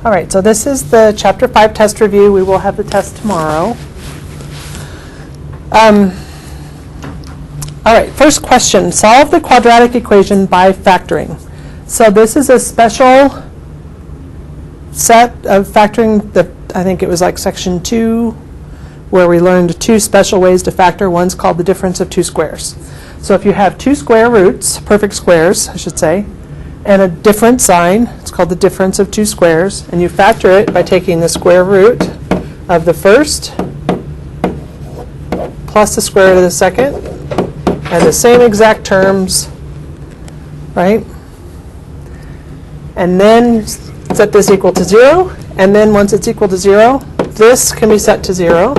All right, so this is the Chapter 5 test review. We will have the test tomorrow. All right, first question. Solve the quadratic equation by factoring. So this is a special set of factoring that I think it was like section 2, where we learned 2 special ways to factor. One's called the difference of 2 squares. So if you have 2 square roots, perfect squares, I should say, and a different sign, it's called the difference of 2 squares, and you factor it by taking the square root of the first plus the square root of the second, and the same exact terms, right? And then set this equal to 0, and then once it's equal to 0, this can be set to 0,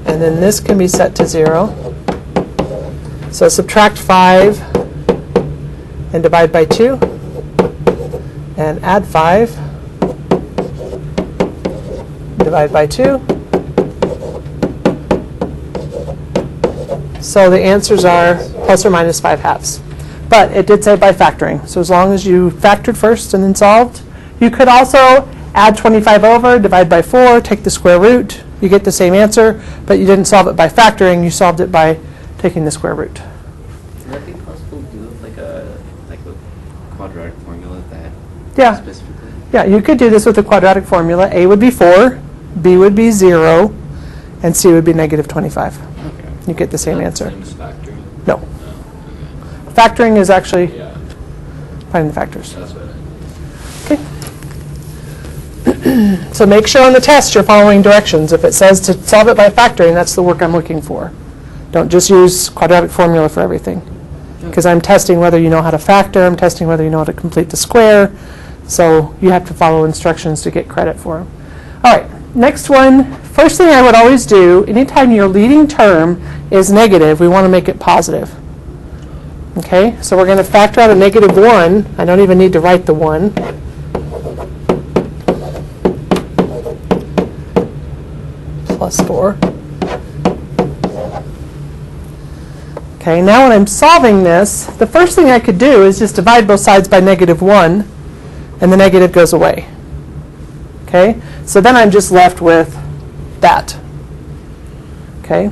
and then this can be set to 0. So subtract 5 and divide by 2, and add 5, divide by 2. So the answers are plus or minus 5/2. But it did say by factoring. So as long as you factored first and then solved, you could also add 25 over, divide by 4, take the square root. You get the same answer, but you didn't solve it by factoring. You solved it by taking the square root. Would that be possible to do with like a quadratic formula that Yeah. specifically? Yeah, you could do this with the quadratic formula. A would be 4, B would be 0, and C would be negative 25. Okay. You get the same answer. Same as factoring? No. No. Okay. Factoring is actually Yeah, finding the factors. that's what Okay. So make sure on the test you're following directions. If it says to solve it by factoring, that's the work I'm looking for. Don't just use quadratic formula for everything. Because I'm testing whether you know how to factor, I'm testing whether you know how to complete the square. So you have to follow instructions to get credit for them. All right, next one. First thing I would always do, anytime your leading term is negative, we want to make it positive. Okay, so we're going to factor out a negative 1. I don't even need to write the 1. Plus 4. Okay, now when I'm solving this, the first thing I could do is just divide both sides by negative 1, and the negative goes away. Okay, so then I'm just left with that. Okay,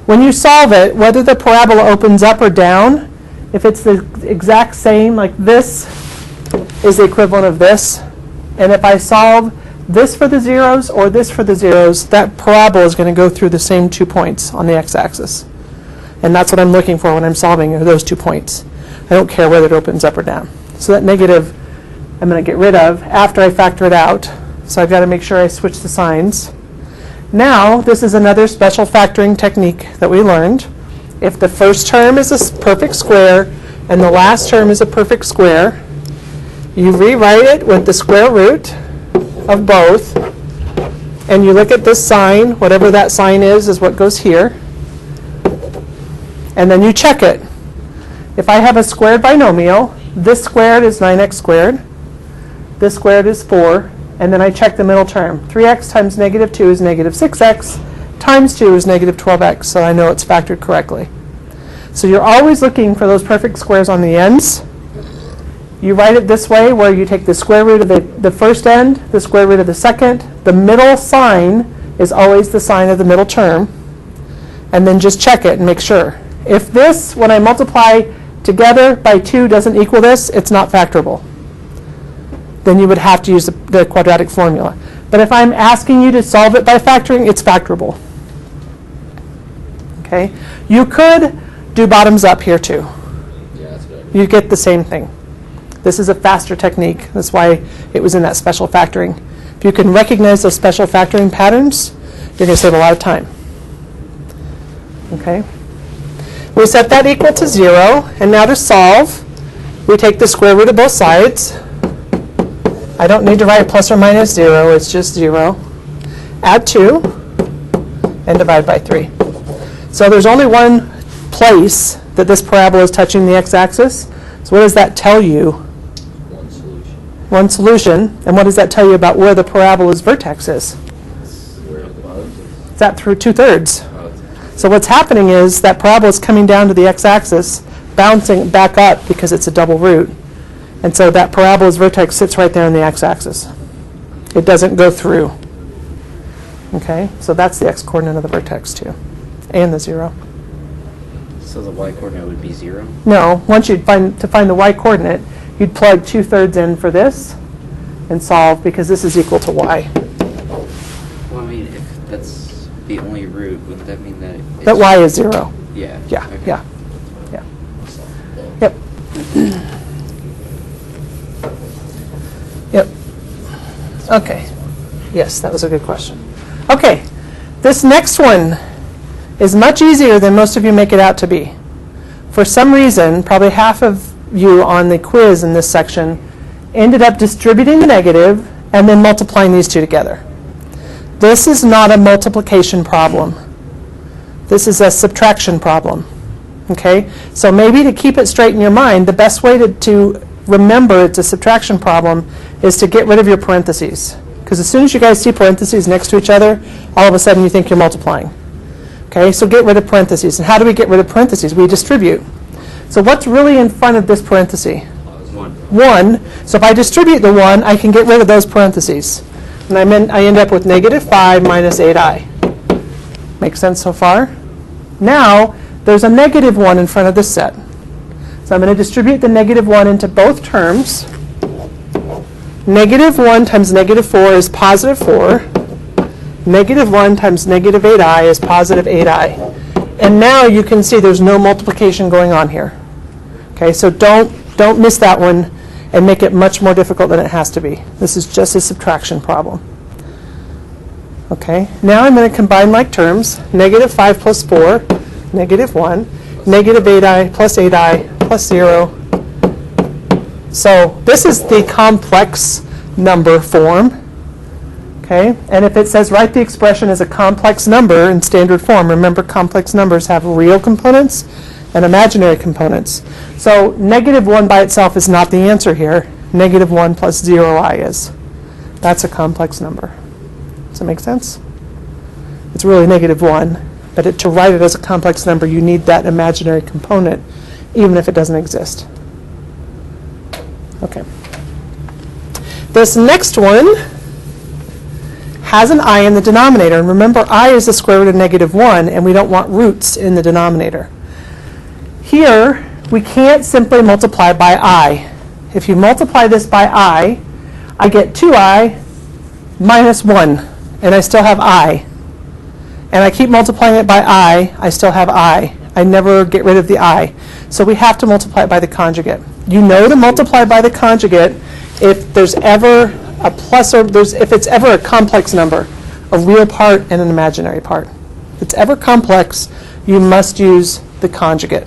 when you solve it, whether the parabola opens up or down, if it's the exact same, like this is the equivalent of this, and if I solve this for the zeros or this for the zeros, that parabola is going to go through the same 2 points on the x-axis. And that's what I'm looking for when I'm solving, are those 2 points. I don't care whether it opens up or down. So that negative I'm going to get rid of after I factor it out. So I've got to make sure I switch the signs. Now, this is another special factoring technique that we learned. If the first term is a perfect square and the last term is a perfect square, you rewrite it with the square root of both, and you look at this sign. Whatever that sign is what goes here. And then you check it. If I have a squared binomial, this squared is 9x squared, this squared is 4, and then I check the middle term. 3x times negative 2 is negative 6x, times 2 is negative 12x, so I know it's factored correctly. So you're always looking for those perfect squares on the ends. You write it this way, where you take the square root of the first end, the square root of the second. The middle sign is always the sign of the middle term, and then just check it and make sure. If this, when I multiply together by 2, doesn't equal this, it's not factorable. Then you would have to use the quadratic formula. But if I'm asking you to solve it by factoring, it's factorable. Okay? You could do bottoms up here too. Yeah, that's good. You get the same thing. This is a faster technique. That's why it was in that special factoring. If you can recognize those special factoring patterns, you're going to save a lot of time. Okay? We set that equal to 0, and now to solve, we take the square root of both sides. I don't need to write plus or minus 0, it's just 0. Add 2, and divide by 3. So there's only one place that this parabola is touching the x-axis. So what does that tell you? One solution. One solution. And what does that tell you about where the parabola's vertex is? Where it was. Is that through 2/3? Oh, So what's happening is that parabola is coming down to the x-axis, bouncing back up because it's a double root. And so that parabola's vertex sits right there on the x-axis. It doesn't go through. Okay, so that's the x-coordinate of the vertex too, and the 0. So the y-coordinate would be 0? No, once you'd find the y-coordinate, you'd plug 2/3 in for this and solve, because this is equal to y. Well, I mean, if that's the only root, wouldn't that mean that it's... That y is 0. Yeah. Yeah, okay. yeah, yeah. Yep. Yep. Okay. Yes, that was a good question. Okay, this next one is much easier than most of you make it out to be. For some reason, probably half of you on the quiz in this section ended up distributing the negative and then multiplying these two together. This is not a multiplication problem. This is a subtraction problem. Okay? So maybe to keep it straight in your mind, the best way to remember it's a subtraction problem is to get rid of your parentheses. Because as soon as you guys see parentheses next to each other, all of a sudden you think you're multiplying. Okay, so get rid of parentheses. And how do we get rid of parentheses? We distribute. So what's really in front of this parenthesis? 1. So if I distribute the 1, I can get rid of those parentheses. And I end up with -5 minus 8i. Make sense so far? Now, there's a -1 in front of this set. So I'm going to distribute the -1 into both terms. -1 times -4 is positive 4. -1 times -8i is positive 8i. And now you can see there's no multiplication going on here. Okay, so don't miss that one and make it much more difficult than it has to be. This is just a subtraction problem. Okay, now I'm going to combine like terms. -5 plus 4, -1, -8i plus 8i plus 0. So this is the complex number form. Okay, and if it says write the expression as a complex number in standard form, remember complex numbers have real components and imaginary components. So -1 by itself is not the answer here. -1 plus 0i is. That's a complex number. Does that make sense? It's really -1, but to write it as a complex number, you need that imaginary component, even if it doesn't exist. Okay. This next one has an I in the denominator. And remember, I is the square root of -1, and we don't want roots in the denominator. Here, we can't simply multiply by I. If you multiply this by I get 2i minus 1, and I still have I. And I keep multiplying it by I still have I. I never get rid of the I. So we have to multiply it by the conjugate. You know to multiply by the conjugate if there's ever a plus or if it's ever a complex number, a real part and an imaginary part. If it's ever complex, you must use the conjugate.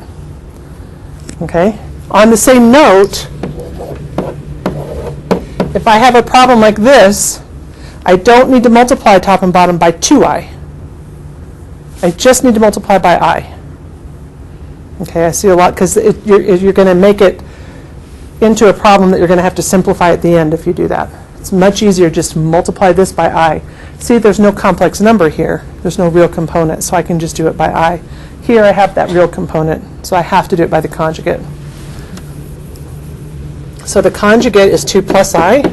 Okay? On the same note, if I have a problem like this, I don't need to multiply top and bottom by 2i. I just need to multiply by I. Okay, I see a lot, because you're going to make it into a problem that you're going to have to simplify at the end if you do that. It's much easier just to multiply this by I. See, there's no complex number here. There's no real component, so I can just do it by I. Here I have that real component, so I have to do it by the conjugate. So the conjugate is 2 plus I.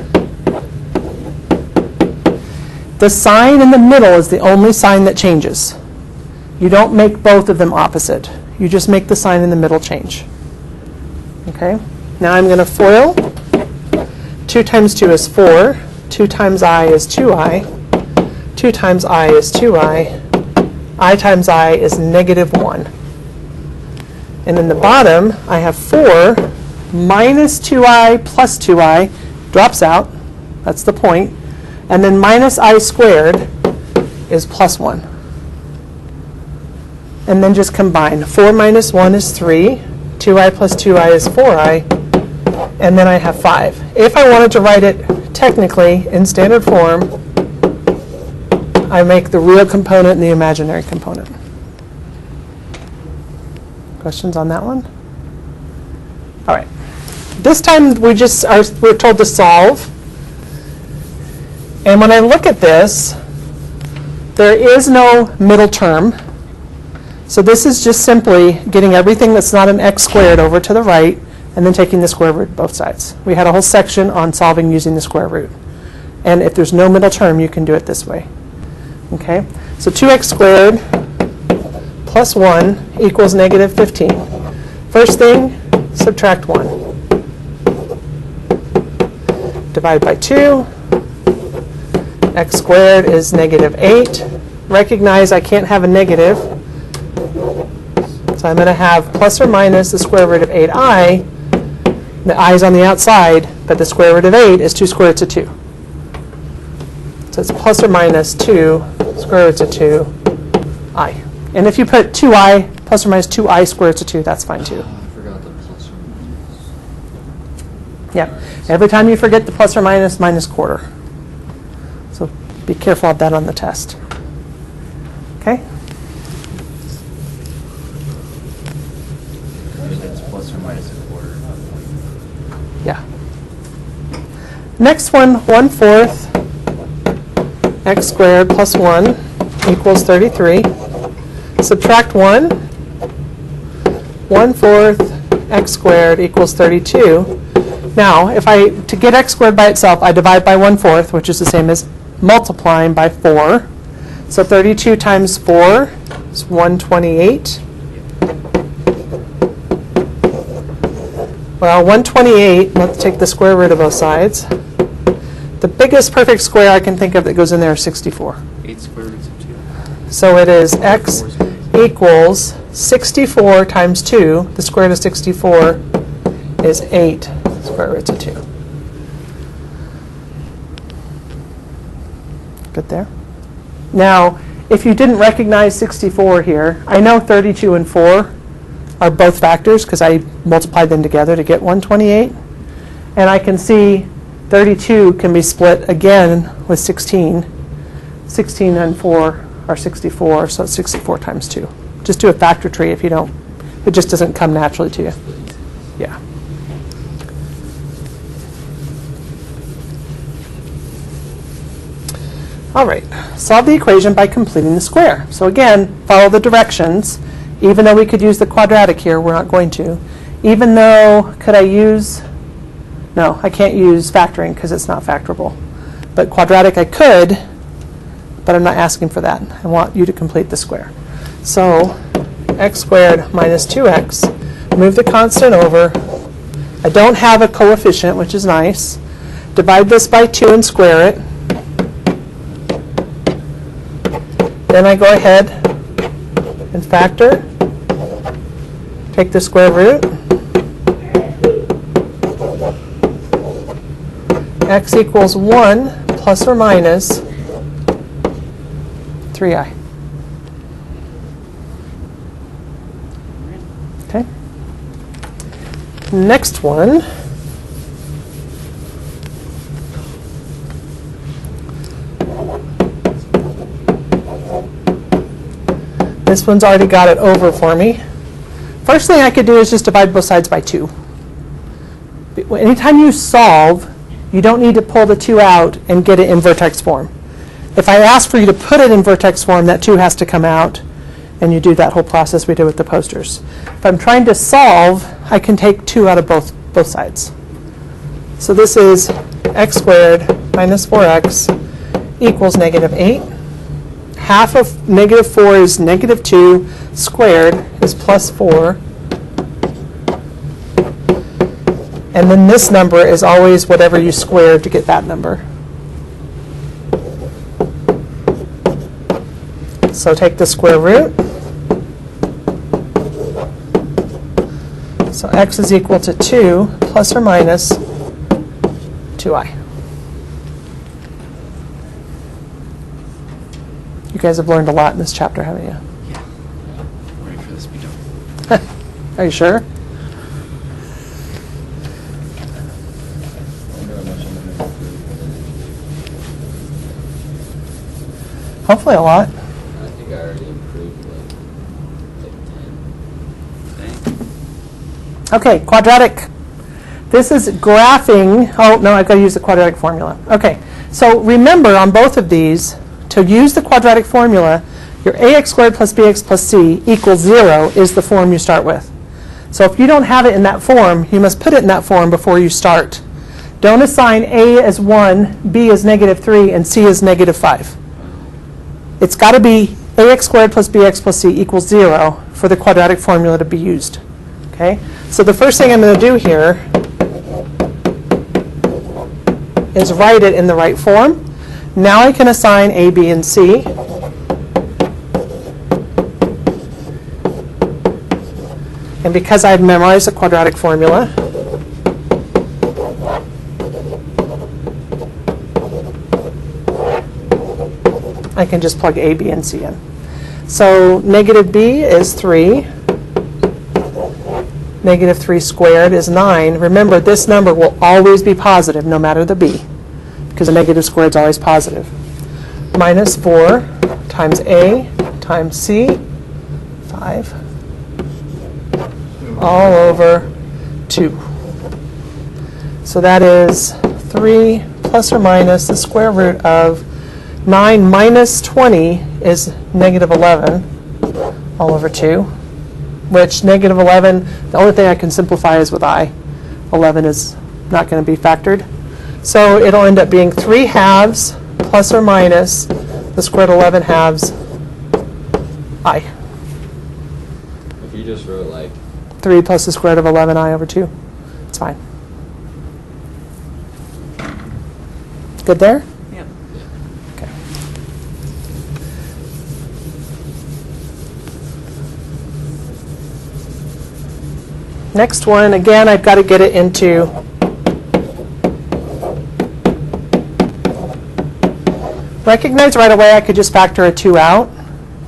The sign in the middle is the only sign that changes. You don't make both of them opposite. You just make the sign in the middle change. Okay? Now I'm going to FOIL. 2 times 2 is 4. 2 times I is 2i. 2 times I is 2i. I times I is -1. And in the bottom, I have 4 minus 2i plus 2i. Drops out. That's the point. And then minus I squared is plus 1. And then just combine. 4 minus 1 is 3. 2i plus 2i is 4i. And then I have 5. If I wanted to write it technically in standard form, I make the real component and the imaginary component. Questions on that one? All right. This time we're told to solve. And when I look at this, there is no middle term. So this is just simply getting everything that's not an x squared over to the right and then taking the square root of both sides. We had a whole section on solving using the square root. And if there's no middle term, you can do it this way. Okay? So 2x squared plus 1 equals negative 15. First thing, subtract 1. Divide by 2. X squared is negative 8. Recognize I can't have a negative. So I'm going to have plus or minus the square root of 8i. The I is on the outside, but the square root of 8 is 2 square roots of 2. So it's plus or minus 2 square roots of 2i. And if you put 2i, plus or minus 2i square roots of 2, that's fine too. I forgot the plus or minus. Yep. Every time you forget the plus or minus, minus quarter. So be careful of that on the test. Okay? I think it's plus or minus a quarter. Yeah. Next one, 1/4 x squared plus 1 equals 33. Subtract 1. 1/4 x squared equals 32. Now, to get x squared by itself, I divide by 1/4, which is the same as multiplying by 4. So 32 times 4 is 128. Well, 128, let's take the square root of both sides. The biggest perfect square I can think of that goes in there is 64. 8 square roots of 2. So it is x equals 64 times 2. The square root of 64 is 8 square roots of 2. Good there? Now, if you didn't recognize 64 here, I know 32 and 4 are both factors because I multiplied them together to get 128. And I can see 32 can be split again with 16. 16 and 4 are 64, so it's 64 times 2. Just do a factor tree if you don't, it just doesn't come naturally to you. Yeah. All right, solve the equation by completing the square. So again, follow the directions. Even though we could use the quadratic here, we're not going to. Even though, could I use, no, I can't use factoring because it's not factorable. But quadratic I could, but I'm not asking for that. I want you to complete the square. So x squared minus 2x, move the constant over. I don't have a coefficient, which is nice. Divide this by 2 and square it. Then I go ahead and factor. Take the square root. X equals 1 plus or minus 3i. Okay. Next one. This one's already got it over for me. First thing I could do is just divide both sides by 2. Anytime you solve, you don't need to pull the 2 out and get it in vertex form. If I ask for you to put it in vertex form, that 2 has to come out, and you do that whole process we did with the posters. If I'm trying to solve, I can take 2 out of both sides. So this is x squared minus 4x equals negative 8. Half of negative 4 is negative 2. Squared is plus 4. And then this number is always whatever you square to get that number. So take the square root. So x is equal to 2 plus or minus 2i. You guys have learned a lot in this chapter, haven't you? Yeah. I'm ready for this to be done. Are you sure? Hopefully a lot. I think I already improved like 10. Okay. Okay, quadratic. This is graphing. Oh, no, I've got to use the quadratic formula. Okay, so remember on both of these, to use the quadratic formula, your ax squared plus bx plus c equals 0 is the form you start with. So if you don't have it in that form, you must put it in that form before you start. Don't assign A as 1, B as -3, and C as -5. It's got to be ax squared plus bx plus c equals 0 for the quadratic formula to be used. Okay? So the first thing I'm going to do here is write it in the right form. Now I can assign A, B, and C. And because I've memorized the quadratic formula, I can just plug A, B, and C in. So negative B is 3. Negative 3 squared is 9. Remember, this number will always be positive, no matter the B, because a negative squared is always positive. Minus 4 times A times C, 5, all over 2. So that is 3 plus or minus the square root of 9 minus 20 is negative 11, all over 2, which negative 11, the only thing I can simplify is with I. 11 is not going to be factored. So it'll end up being 3 halves plus or minus the square root of 11 halves I. If you just wrote like 3 plus the square root of 11I over 2. It's fine. Good there? Yep. Okay. Next one, again, I've got to get it into recognize right away I could just factor a 2 out.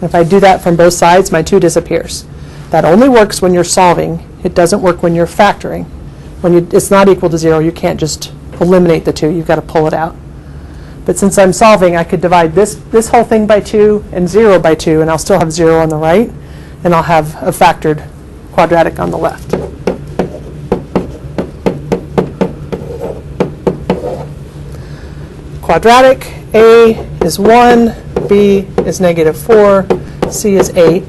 If I do that from both sides, my 2 disappears. That only works when you're solving. It doesn't work when you're factoring. When it's not equal to 0, you can't just eliminate the 2. You've got to pull it out. But since I'm solving, I could divide this whole thing by 2 and 0 by 2, and I'll still have 0 on the right, and I'll have a factored quadratic on the left. Quadratic, A is 1, B is -4, C is 8.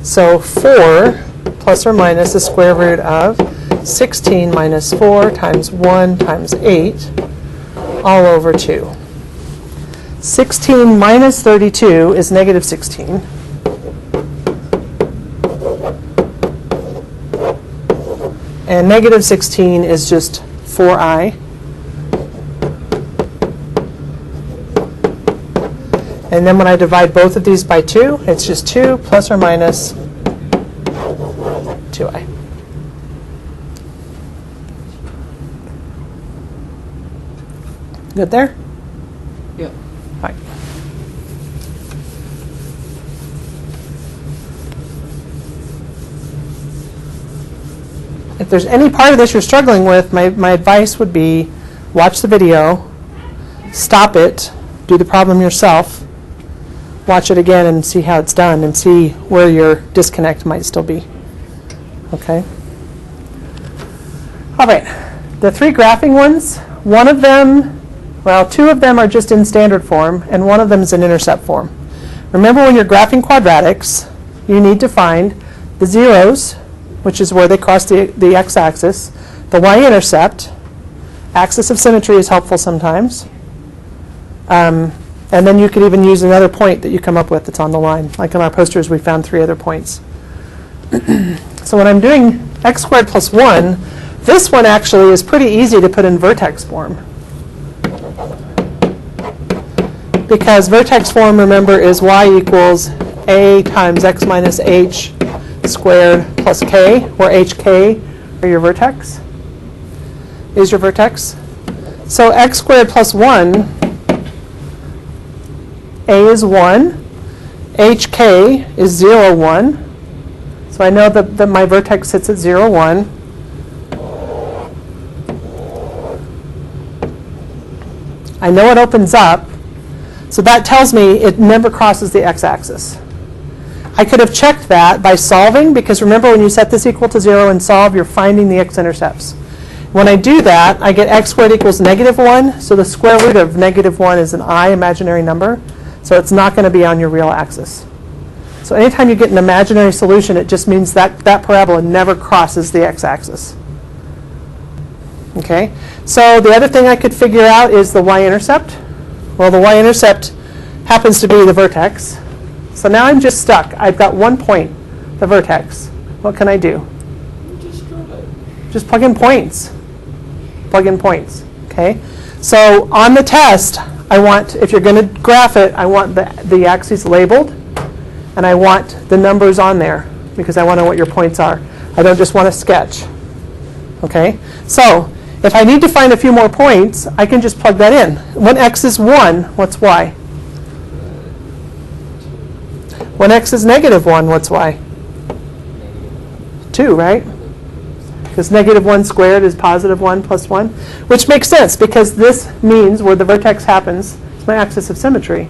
So 4 plus or minus the square root of 16 minus 4 times 1 times 8, all over 2. 16 minus 32 is -16. And -16 is just 4i. And then when I divide both of these by 2, it's just 2 plus or minus 2i. Good there? Yep. Fine. If there's any part of this you're struggling with, my advice would be watch the video, stop it, do the problem yourself, watch it again and see how it's done and see where your disconnect might still be. Okay? All right. The 3 graphing ones, one of them, well, 2 of them are just in standard form, and one of them is in intercept form. Remember, when you're graphing quadratics, you need to find the zeros, which is where they cross the x-axis, the y-intercept, axis of symmetry is helpful sometimes, and then you could even use another point that you come up with that's on the line. Like in our posters, we found 3 other points. So when I'm doing x squared plus 1, this one actually is pretty easy to put in vertex form. Because vertex form, remember, is y equals a times x minus h squared plus k, where hk are your vertex, is your vertex. So x squared plus 1, a is 1, hk is 0, 1. So I know that my vertex sits at 0, 1. I know it opens up, so that tells me it never crosses the x-axis. I could have checked that by solving, because remember, when you set this equal to 0 and solve, you're finding the x-intercepts. When I do that, I get x squared equals -1, so the square root of -1 is an I imaginary number, so it's not going to be on your real axis. So anytime you get an imaginary solution, it just means that that parabola never crosses the x-axis. Okay? So the other thing I could figure out is the y-intercept. Well, the y-intercept happens to be the vertex. So now I'm just stuck. I've got one point, the vertex. What can I do? Just plug in points. Plug in points. Okay? So on the test, I want, if you're going to graph it, I want the axes labeled, and I want the numbers on there because I want to know what your points are. I don't just want to sketch. Okay? So if I need to find a few more points, I can just plug that in. When x is 1, what's y? When x is negative 1, what's y? 2, right? Because negative 1 squared is positive 1 plus 1, which makes sense because this means where the vertex happens is my axis of symmetry.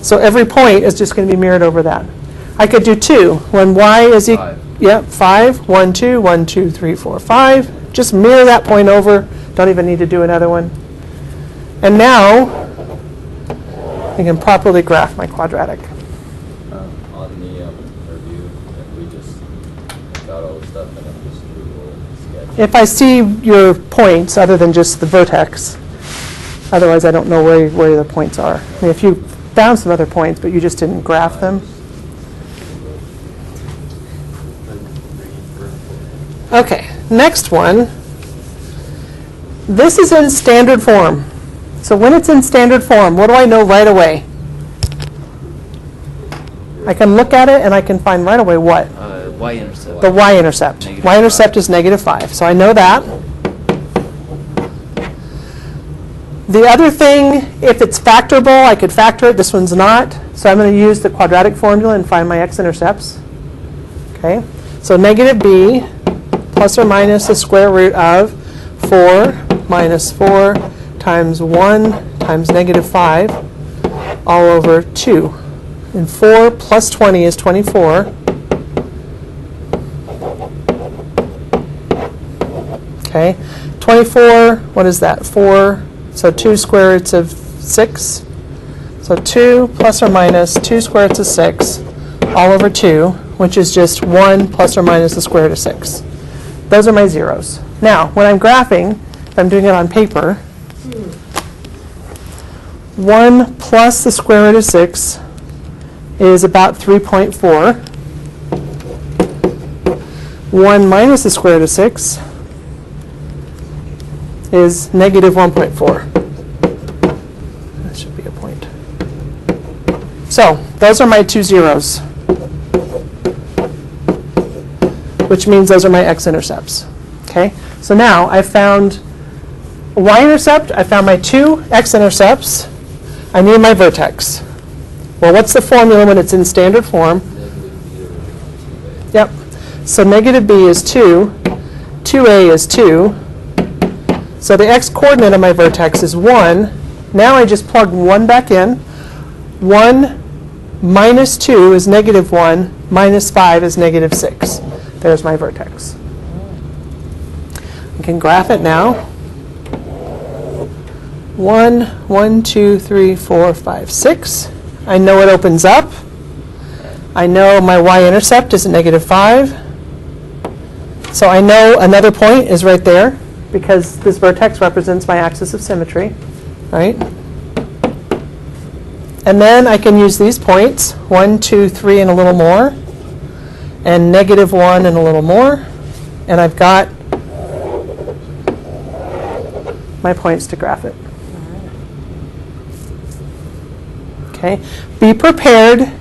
So every point is just going to be mirrored over that. I could do 2. When y is equal, yeah, 5, 1, 2, 1, 2, 3, 4, 5. Just mirror that point over. Don't even need to do another one. And now I can properly graph my quadratic. On the review, if we just got all the stuff and then just do a little sketch. If I see your points other than just the vertex, otherwise I don't know where the points are. I mean, if you found some other points but you just didn't graph them. Okay, next one. This is in standard form. So when it's in standard form, what do I know right away? I can look at it and I can find right away what? Y-intercept. The y-intercept. Negative Y-intercept 5. is negative 5. So I know that. The other thing, if it's factorable, I could factor it. This one's not. So I'm going to use the quadratic formula and find my x-intercepts. Okay. So negative b plus or minus the square root of 4 minus 4 times 1 times negative 5 all over 2. And 4 plus 20 is 24. Okay, 24, what is that? 4, so 2 square roots of 6. So 2 plus or minus 2 square roots of 6 all over 2, which is just 1 plus or minus the square root of 6. Those are my zeros. Now, when I'm graphing, if I'm doing it on paper, 1 plus the square root of 6 is about 3.4. 1 minus the square root of 6 is negative 1.4. That should be a point. So those are my two zeros, which means those are my x-intercepts. Okay? So now I've found a y-intercept, I found my two x-intercepts, I need my vertex. Well, what's the formula when it's in standard form? Yep. So negative b is 2, 2a is 2. So the x-coordinate of my vertex is 1. Now I just plug 1 back in. 1 minus 2 is negative 1, minus 5 is negative 6. There's my vertex. I can graph it now. 1, 1, 2, 3, 4, 5, 6. I know it opens up. I know my y-intercept is at negative 5. So I know another point is right there because this vertex represents my axis of symmetry, right? And then I can use these points, 1, 2, 3, and a little more, and negative 1 and a little more, and I've got my points to graph it. Okay. Be prepared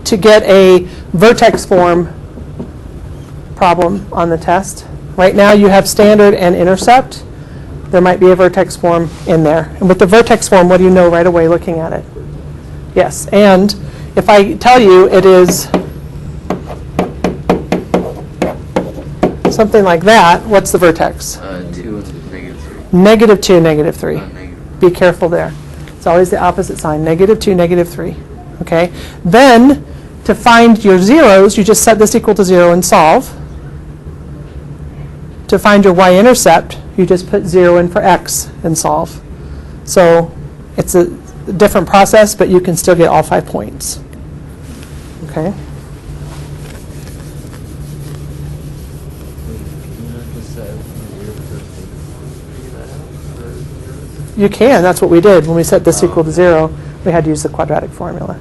to get a vertex form problem on the test. Right now you have standard and intercept. There might be a vertex form in there. And with the vertex form, what do you know right away looking at it? Yes, and if I tell you it is something like that, what's the vertex? 2 and negative 3. Negative 2, negative 3. Negative. Be careful there. It's always the opposite sign, negative 2, negative 3. Okay? Then, to find your zeros, you just set this equal to 0 and solve. To find your y-intercept, you just put 0 in for x and solve. So it's a different process, but you can still get all 5 points. Okay? You can, that's what we did. When we set this equal to 0, we had to use the quadratic formula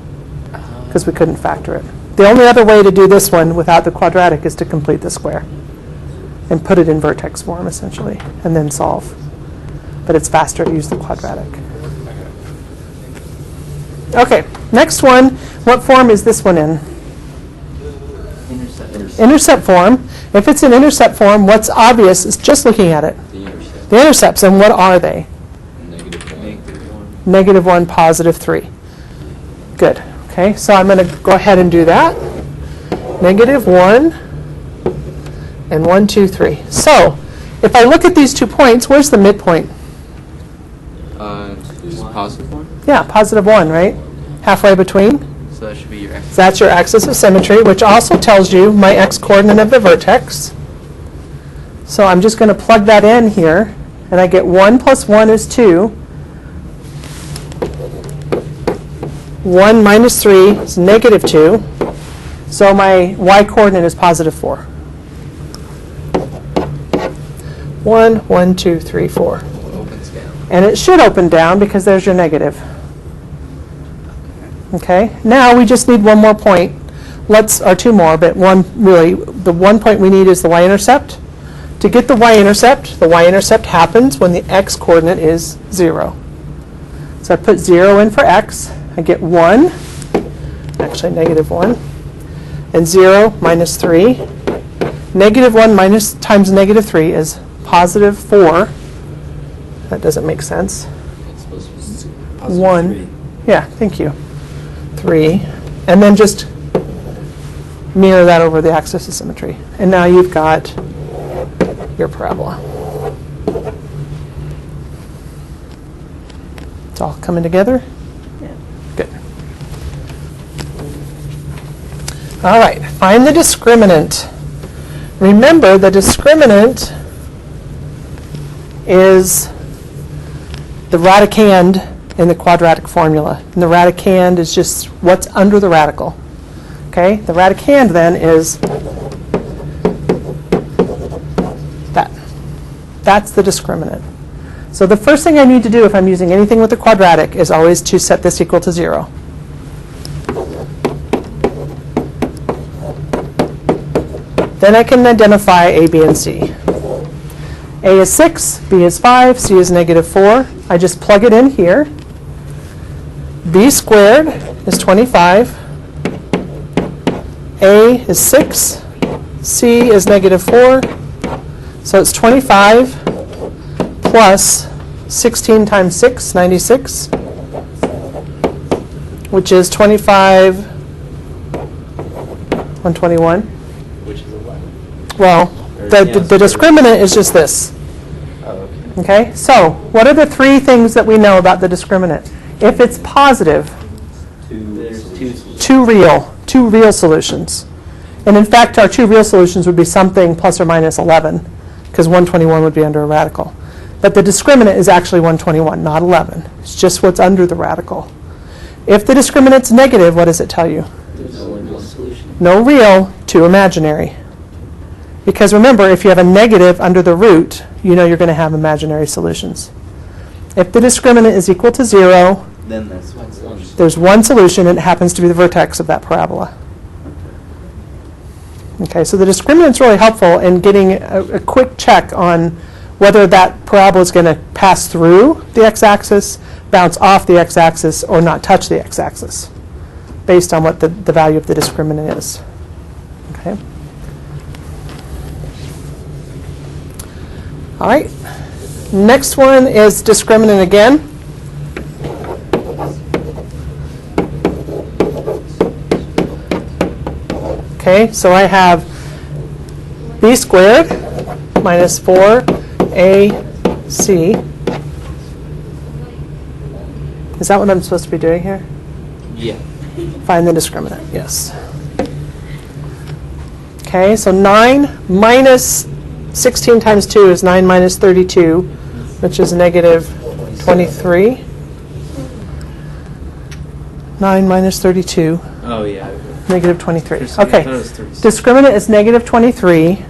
because we couldn't factor it. The only other way to do this one without the quadratic is to complete the square and put it in vertex form, essentially, and then solve. But it's faster to use the quadratic. Okay, next one. What form is this one in? Intercept. Intercept form. If it's in intercept form, what's obvious is just looking at it. The intercept. The intercepts, and what are they? -1. -1, +3. Good. Okay, so I'm going to go ahead and do that. -1 and 1, 2, 3. So if I look at these 2 points, where's the midpoint? Is it positive one? Yeah, +1, right? Halfway between. So that should be your x. So that's your axis of symmetry, which also tells you my x-coordinate of the vertex. So I'm just going to plug that in here, and I get 1 + 1 is 2. 1 minus 3 is -2. So my y-coordinate is +4. 1, 1, 2, 3, 4. Opens down. And it should open down because there's your negative. Okay, now we just need one more point. Or 2 more, but the one point we need is the y-intercept. To get the y-intercept happens when the x-coordinate is 0. So I put 0 in for x. I get 1, actually -1, and 0 minus 3. -1 times -3 is +4. That doesn't make sense. It's supposed to be 1. Yeah, thank you. 3. And then just mirror that over the axis of symmetry. And now you've got your parabola. It's all coming together? Yeah. Good. All right, find the discriminant. Remember, the discriminant is the radicand in the quadratic formula. And the radicand is just what's under the radical. Okay, the radicand then is that. That's the discriminant. So the first thing I need to do if I'm using anything with the quadratic is always to set this equal to 0. Then I can identify A, B, and C. A is 6, B is 5, C is -4. I just plug it in here. B squared is 25. A is 6, C is -4. So it's 25 plus 16 times 6, 96, which is 25, 121. Which is a what? Well, the discriminant is just this. Oh, okay. Okay, so what are the 3 things that we know about the discriminant? If it's positive, There's two. 2 real solutions. And in fact, our 2 real solutions would be something plus or minus 11, because 121 would be under a radical. But the discriminant is actually 121, not 11. It's just what's under the radical. If the discriminant's negative, what does it tell you? There's no real solution. No real, 2 imaginary. Because remember, if you have a negative under the root, you know you're going to have imaginary solutions. If the discriminant is equal to 0, Then that's one solution. there's one solution, and it happens to be the vertex of that parabola. Okay, so the discriminant's really helpful in getting a quick check on whether that parabola is going to pass through the x-axis, bounce off the x-axis, or not touch the x-axis, based on what the value of the discriminant is. Okay. All right. Next one is discriminant again. Okay, so I have b squared minus 4ac. Is that what I'm supposed to be doing here? Yeah. Find the discriminant, yes. Okay, so 9 minus 16 times 2 is 9 minus 32, which is negative 23. 9 minus 32, Oh, yeah. negative 23. For a second, I Okay, thought it was 36. discriminant is negative 23.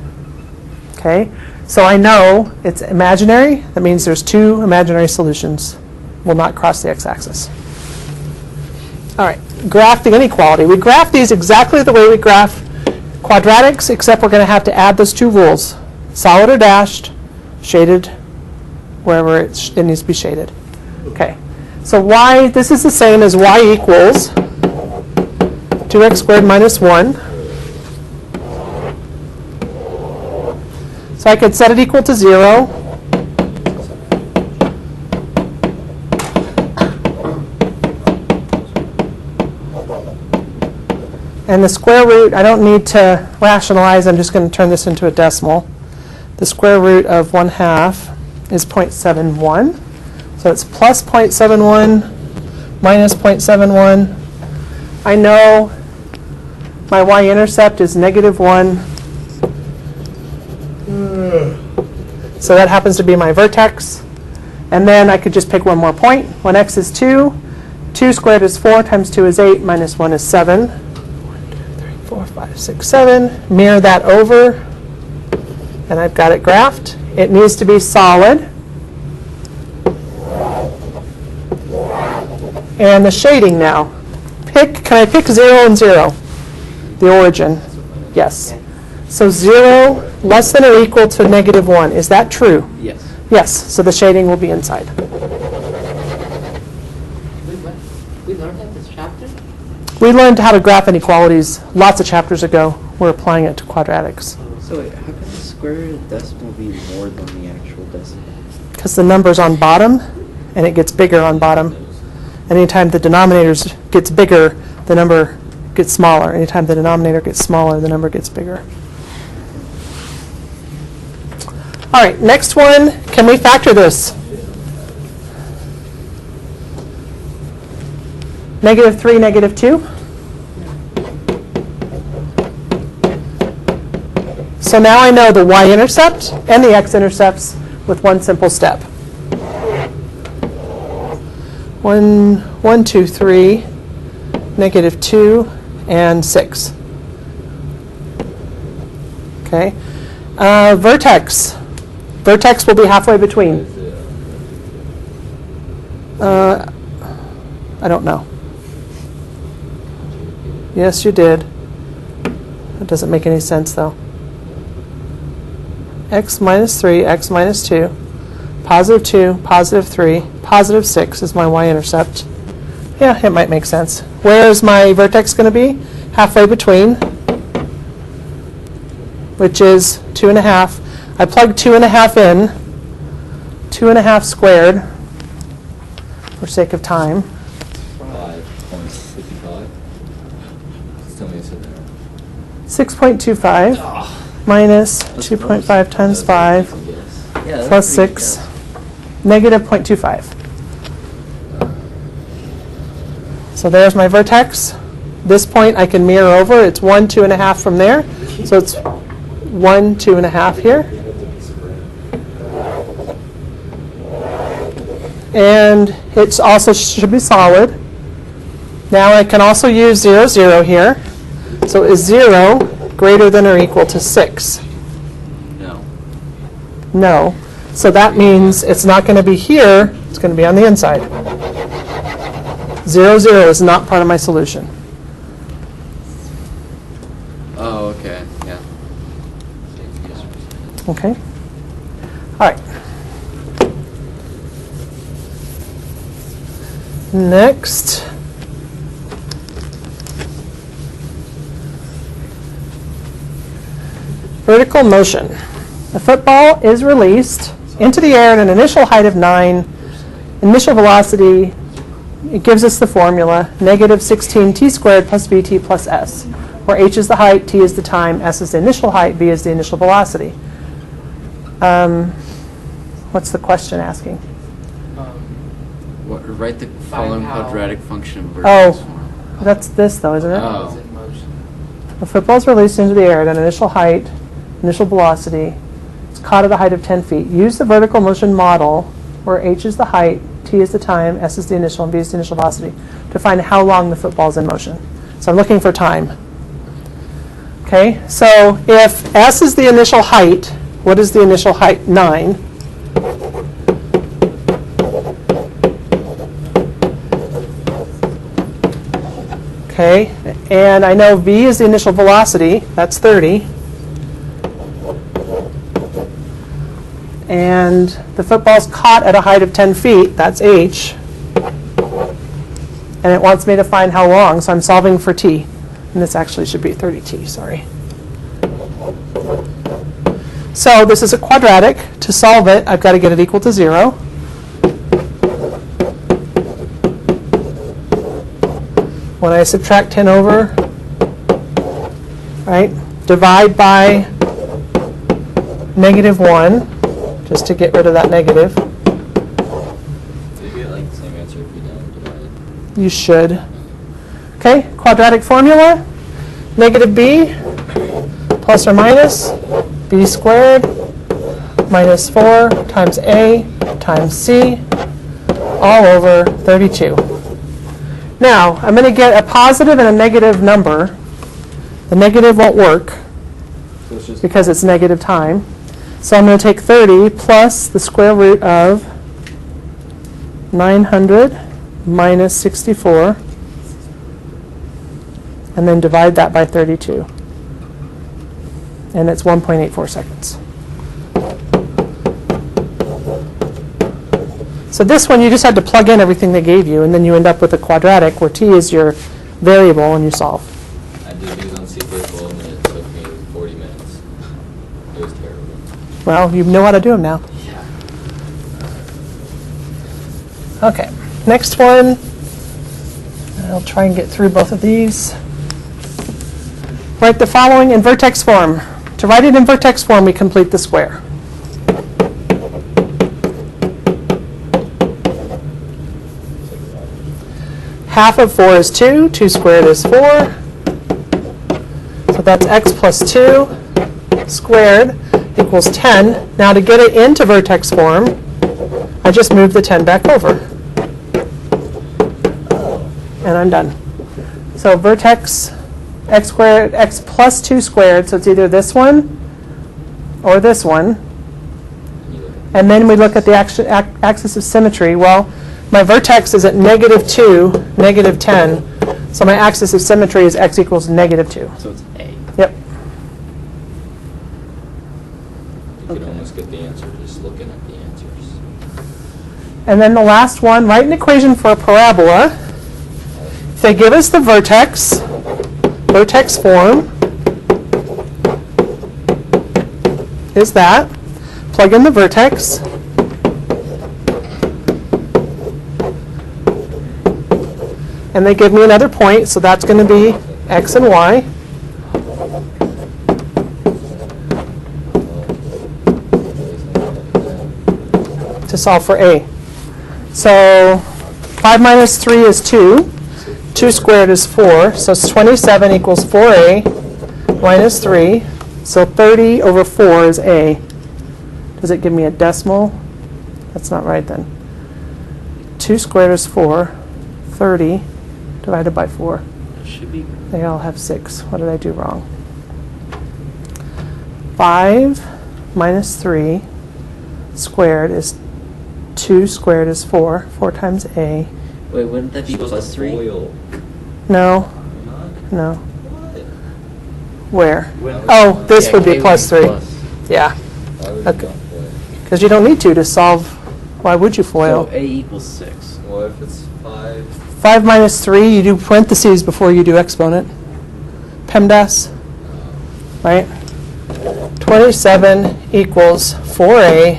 Okay, So I know it's imaginary. That means there's two imaginary solutions. Will not cross the x-axis. All right, graph the inequality. We graph these exactly the way we graph quadratics, except we're going to have to add those two rules. Solid or dashed, shaded wherever it needs to be shaded. Okay, so y, this is the same as y equals 2x squared minus 1. So I could set it equal to 0. And the square root, I don't need to rationalize. I'm just going to turn this into a decimal. The square root of 1/2 is 0.71. So it's plus 0.71 minus 0.71. I know my y-intercept is -1. So that happens to be my vertex. And then I could just pick one more point. When x is 2, 2 squared is 4 times 2 is 8 minus 1 is 7. 4, 5, 6, 7. Mirror that over, and I've got it graphed. It needs to be solid. And the shading now. Can I pick 0 and 0? The origin. Yes. So 0 less than or equal to -1. Is that true? Yes. Yes. So the shading will be inside. We learned that this chapter? We learned how to graph inequalities lots of chapters ago. We're applying it to quadratics. So wait, how can the square root of decimal be more than the actual decimal? Because the number's on bottom, and it gets bigger on bottom. Anytime the denominator gets bigger, the number gets smaller. Anytime the denominator gets smaller, the number gets bigger. All right, next one. Can we factor this? -3, -2. So now I know the y-intercept and the x-intercepts with one simple step. 1, 2, 3, -2, and 6. Okay. Vertex. Vertex will be halfway between. I don't know. Yes, you did. That doesn't make any sense, though. X minus 3, x minus 2, +2, +3, +6 is my y-intercept. Yeah, it might make sense. Where is my vertex going to be? Halfway between, which is 2.5. I plugged 2.5 in, 2.5 squared, for sake of time. 5.65. Tell me it's in there. 6.25 minus 2.5 times 5 Yeah, that's plus pretty 6, good. -0.25. So there's my vertex. This point I can mirror over. It's 1, 2.5 from there. So it's 1, 2.5 here. And it also should be solid. Now I can also use 0, 0 here. So is 0 greater than or equal to 6? No. No. So that means it's not going to be here. It's going to be on the inside. 0, 0 is not part of my solution. Oh, okay. Yeah. Okay? All right. Next. Vertical motion. The football is released into the air at an initial height of 9. Initial velocity, it gives us the formula, -16t squared plus vt plus s, where h is the height, t is the time, s is the initial height, v is the initial velocity. What's the question asking? Write the following how- quadratic function in Oh, vertex form. that's this though, isn't it? Oh. Is in motion. The football is released into the air at an initial height, initial velocity. It's caught at a height of 10 feet. Use the vertical motion model, where h is the height, t is the time, s is the initial, and v is the initial velocity, to find how long the football is in motion. So I'm looking for time. Okay, so if s is the initial height, What is the initial height? 9. Okay, and I know v is the initial velocity. That's 30. And the football's caught at a height of 10 feet. That's h. And it wants me to find how long, so I'm solving for t. And this actually should be 30t, sorry. So this is a quadratic. To solve it, I've got to get it equal to 0. When I subtract 10 over, right, divide by -1, just to get rid of that negative. Do you get like the same answer if you don't divide it? You should. Okay, quadratic formula. Negative b plus or minus b squared minus 4 times a times c all over 32. Now, I'm going to get a positive and a negative number. The negative won't work So it's just because it's negative time. So I'm going to take 30 plus the square root of 900 minus 64, and then divide that by 32. And it's 1.84 seconds. So this one, you just had to plug in everything they gave you, and then you end up with a quadratic where t is your variable, and you solve. I did these on C-Table and it took me 40 minutes. It was terrible. Well, you know how to do them now. Yeah. Okay, next one. I'll try and get through both of these. Write the following in vertex form. To write it in vertex form, we complete the square. Half of 4 is 2. 2 squared is 4. So that's x plus 2 squared equals 10. Now to get it into vertex form, I just move the 10 back over. And I'm done. So vertex x squared, x plus 2 squared, so it's either this one or this one. And then we look at the axis of symmetry. Well, my vertex is at -2, -10. So my axis of symmetry is x equals -2. So it's A. Yep. You could almost get the answer just looking at the answers. And then the last one, write an equation for a parabola. If they give us the vertex form is that. Plug in the vertex. And they give me another point, so that's going to be x and y. To solve for a. So 5 minus 3 is 2. 2 squared is 4. So 27 equals 4a minus 3. So 30 over 4 is a. Does it give me a decimal? That's not right then. 2 squared is 4. 30 divided by 4. It should be. They all have 6. What did I do wrong? 5 minus 3 squared is 2 squared is 4. 4 times a. Wait, wouldn't that be plus 3? Foil. No, Not? no. What? Where? When- Oh, this Yeah, would be K plus would 3. plus. Yeah, Why would Okay. you not foil? because you don't need to solve. Why would you FOIL? So A equals 6. Well, if it's 5, 5 minus 3, you do parentheses before you do exponent. PEMDAS, right? 27 equals 4a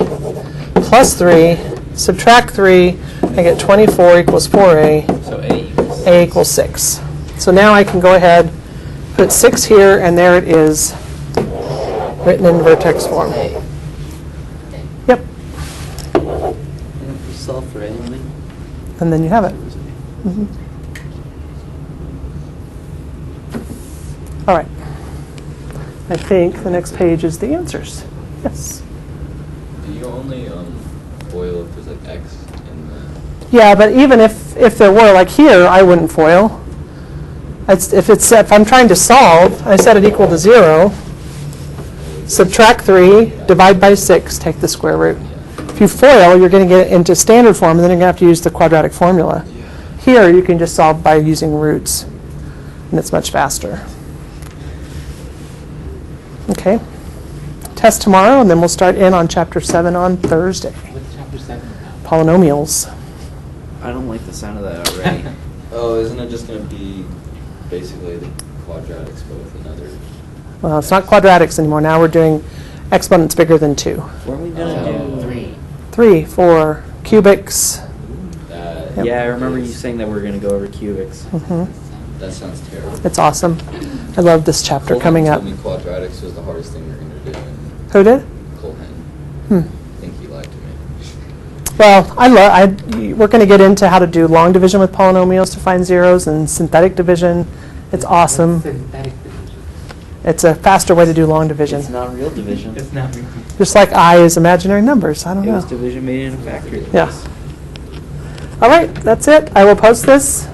plus 3. Subtract 3, I get 24 equals 4a. So A equals A equals 6. So now I can go ahead, put 6 here, and there it is, written in vertex form. A. Yep, And if we solve for A, then and then you have it. Mhm. All right. I think the next page is the answers. Yes. do you only foil if there's like X in the... Yeah, but even if there were, like here, I wouldn't FOIL. If I'm trying to solve, I set it equal to 0. subtract 3, divide by 6, take the square root. If you FOIL, you're going to get into standard form, and then you're going to have to use the quadratic formula. Here, you can just solve by using roots, and it's much faster. Okay. Test tomorrow, and then we'll start in on Chapter 7 on Thursday. What's chapter 7 about? Polynomials. I don't like the sound of that already. Oh, isn't it just going to be basically the quadratics, but with another? Well, it's not quadratics anymore. Now we're doing exponents bigger than 2. Weren't we gonna do 3. 3, 4, cubics. That, Yeah, I remember you saying that we were gonna go over cubics. that sounds terrible. It's awesome. I love this chapter Colhan coming up. told me quadratics was the hardest thing you're going to do. And Who did? Colhan. I think he lied to me. Well, we're going to get into how to do long division with polynomials to find zeros and synthetic division. It's awesome. Synthetic division. It's a faster way to do long division. It's not real division. It's not real. Just like I is imaginary numbers. I don't It was know. division made in a factory. Yeah. All right, that's it. I will post this.